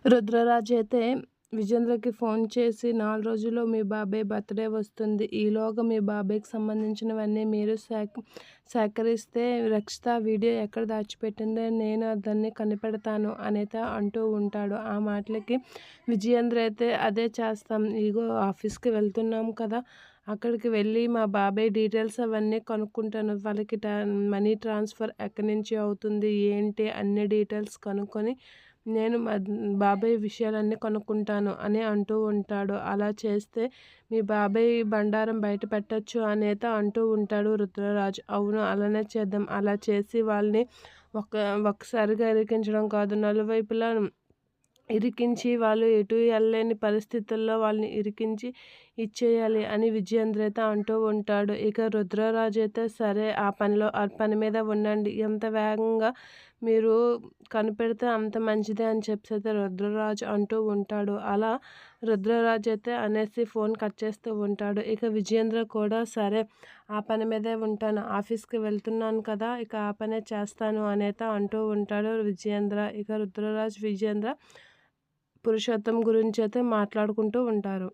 రుద్రరాజు అయితే విజేంద్రకి ఫోన్ చేసి 4 రోజుల్లో మీ బాబాయ్ బర్త్‌డే వస్తుంది. ఈలోగా మీ బాబాయ్‌కి సంబంధించినవన్నీ మీరు సేకరిస్తే రక్షిత వీడియో ఎక్కడ దాచిపెట్టిందో నేను దాన్ని కనిపెడతాను అనేత అంటూ ఉంటాడు. ఆ మాటలకి విజయేంద్ర అయితే అదే చేస్తాం. ఇగో ఆఫీస్‌కి వెళ్తున్నాం కదా! అక్కడికి వెళ్ళి మా బాబాయ్ డీటెయిల్స్ అవన్నీ కనుక్కుంటాను. వాళ్ళకి మనీ ట్రాన్స్‌ఫర్ ఎక్కడి నుంచి అవుతుంది, ఏంటి అన్ని డీటెయిల్స్ కనుక్కొని నేను బాబాయ్ విషయాలన్నీ కనుక్కుంటాను అని అంటూ ఉంటాడు. అలా చేస్తే మీ బాబాయ్ బండారం బయట పెట్టొచ్చు అనేత అంటూ ఉంటాడు రుద్రరాజు. అవును అలానే చేద్దాం. అలా చేసి వాళ్ళని ఒక్కసారిగా ఇరికించడం కాదు, నలువైపులా ఇరికించి వాళ్ళు ఎటు వెళ్ళలేని పరిస్థితుల్లో వాళ్ళని ఇరికించి ఇచ్చేయాలి అని విజయేంద్ర అయితే అంటూ ఉంటాడు. ఇక రుద్రరాజు అయితే సరే ఆ పని మీద ఉండండి, ఎంత వేగంగా మీరు కనిపెడితే అంత మంచిదే అని చెప్పేసి అయితే రుద్రరాజు అంటూ ఉంటాడు. అలా రుద్రరాజు అయితే అనేసి ఫోన్ కట్ చేస్తూ ఉంటాడు. ఇక విజయేంద్ర కూడా సరే ఆ పని మీదే ఉంటాను, ఆఫీస్కి వెళ్తున్నాను కదా, ఇక ఆ పనే చేస్తాను అనేత అంటూ ఉంటాడు విజయేంద్ర. ఇక రుద్రరాజు విజయేంద్ర పురుషోత్తం గురించి అయితే మాట్లాడుకుంటూ ఉంటారు.